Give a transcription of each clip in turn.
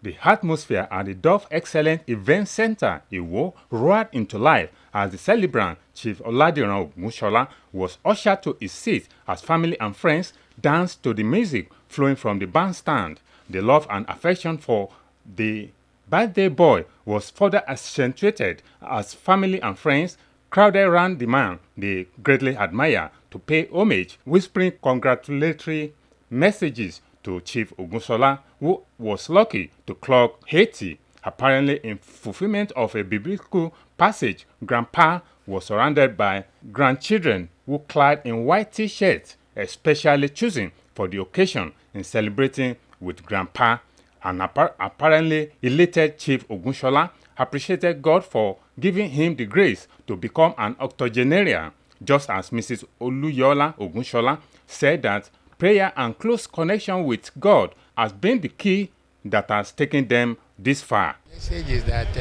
The atmosphere at the Dove Excellent Event Center, Iwo, roared into life as the celebrant, Chief Oladiran Ogunsola, was ushered to his seat as family and friends danced to the music flowing from the bandstand. The love and affection for the birthday boy was further accentuated as family and friends crowded around the man they greatly admire to pay homage, whispering congratulatory messages to Chief Ogunsola, who was lucky to clock 80. Apparently, in fulfillment of a biblical passage, Grandpa was surrounded by grandchildren who clad in white t-shirts, especially chosen for the occasion in celebrating with Grandpa. And apparently elated Chief Ogunsola appreciated God for giving him the grace to become an octogenarian, just as Mrs. Oluyola Ogunsola said that prayer and close connection with God has been the key that has taken them this far. The message is that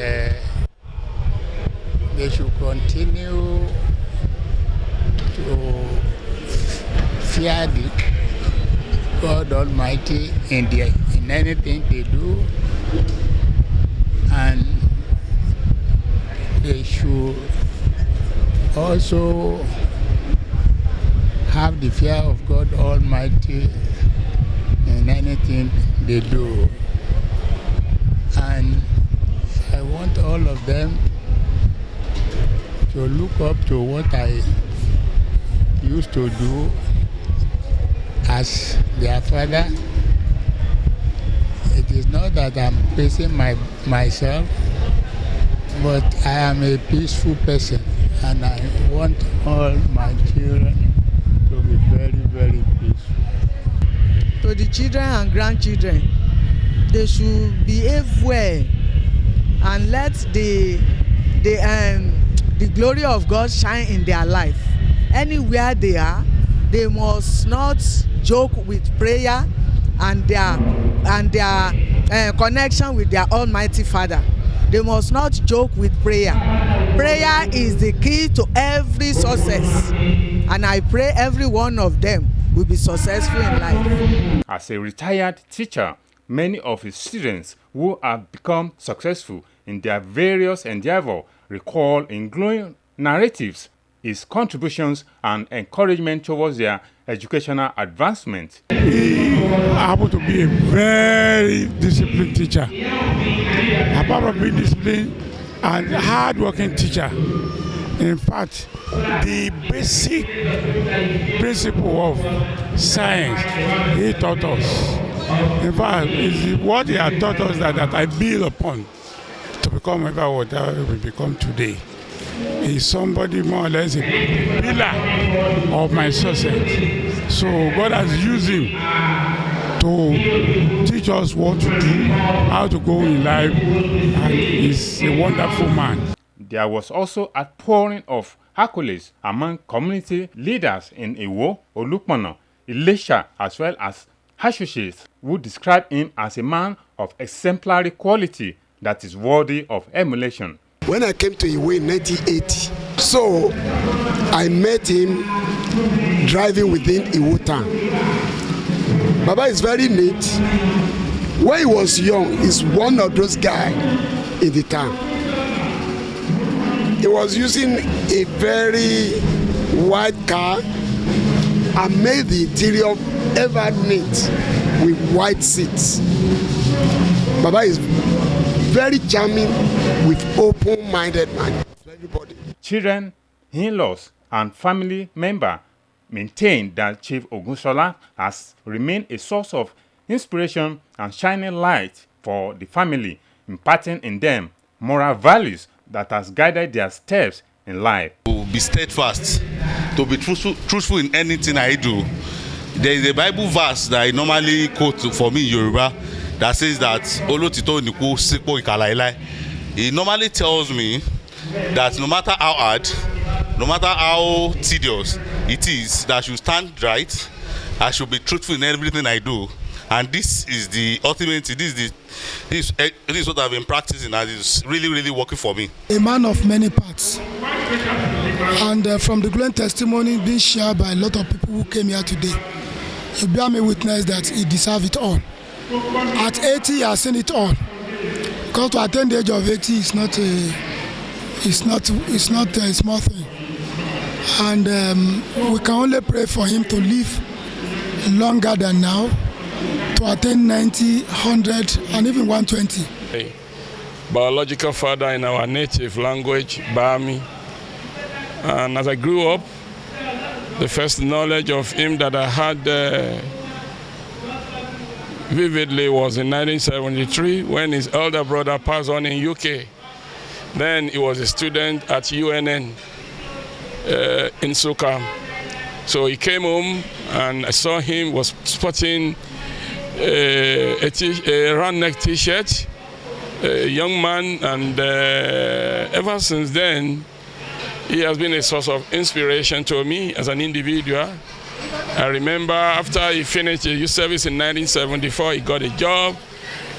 they should continue to fear God Almighty in anything they do, and they should also have the fear of God Almighty in anything they do. And I want all of them to look up to what I used to do as their father. It is not that I'm praising myself, but I am a peaceful person, and I want all my children to be very, very peaceful. To the children and grandchildren, they should behave well and let the glory of God shine in their life. Anywhere they are, they must not joke with prayer and their connection with their Almighty Father. They must not joke with prayer. Prayer is the key to every success, and I pray every one of them will be successful in life. As a retired teacher, many of his students who have become successful in their various endeavors recall in glowing narratives his contributions and encouragement towards their educational advancement. He happened to be a very disciplined teacher. Apart from being disciplined, and hard-working teacher. In fact, the basic principle of science he taught us. In fact, it's what he had taught us that I build upon to become whatever we become today. He's somebody more or less a pillar of my success. So God has used him to teach us what to do, how to go in life, and he's a wonderful man. There was also a pouring of accolades among community leaders in Iwo, Olukmono, Ilesha, as well as associates who described him as a man of exemplary quality that is worthy of emulation. When I came to Iwo in 1980, so I met him driving within Iwo town. Baba is very neat. When he was young, he's one of those guys in the town. He was using a very white car and made the interior ever neat with white seats. Baba is very charming with open-minded man. Everybody. Children, in-laws, and family members maintain that Chief Ogunsola has remained a source of inspiration and shining light for the family, imparting in them moral values that has guided their steps in life. To be steadfast, to be truthful in anything I do. There is a Bible verse that I normally quote for me in Yoruba that says that Olotito Niku Sipo Ikalailai. It normally tells me that no matter how hard, no matter how tedious it is, that I should stand right, I should be truthful in everything I do. And this is the ultimate, this is what I've been practicing, and it's really, really working for me. A man of many parts. And from the glowing testimony being shared by a lot of people who came here today, you bear me witness that he deserves it all. At 80, he has seen it all. Because to attain the age of 80 is not a small thing. And we can only pray for him to live longer than now, to attain 90, 100, and even 120. Biological father in our native language, Bami. And as I grew up, the first knowledge of him that I had vividly was in 1973 when his elder brother passed on in UK. Then he was a student at UNN in Suka. So he came home and I saw him was sporting a round neck t-shirt, a young man, and ever since then he has been a source of inspiration to me as an individual. I remember after he finished his youth service in 1974, he got a job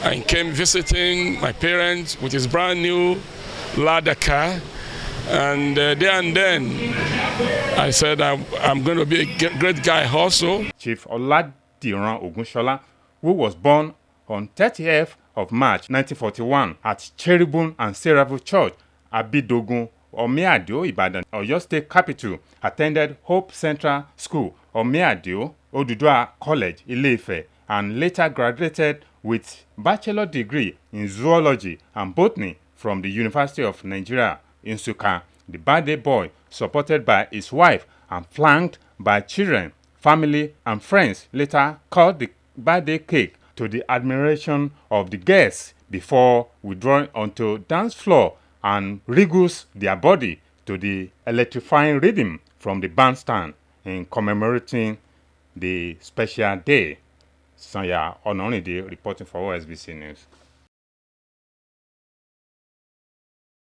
and came visiting my parents with his brand new ladder car. And there and then, I said, I'm going to be a great guy also. Chief Oladiran Ogunsola, who was born on 30th of March 1941 at Cherubim and Seraphim Church, Abidogun, Omiadio, Ibadan, Oyo State Capital, attended Hope Central School, Omiadio, Odudua College, Ile-Ife, and later graduated with bachelor degree in zoology and botany from the University of Nigeria, Nsukka. The birthday boy, supported by his wife and flanked by children, family, and friends, later cut the birthday cake to the admiration of the guests before withdrawing onto dance floor and wriggles their body to the electrifying rhythm from the bandstand in commemorating the special day. Sanya Onorinde reporting for OSBC News.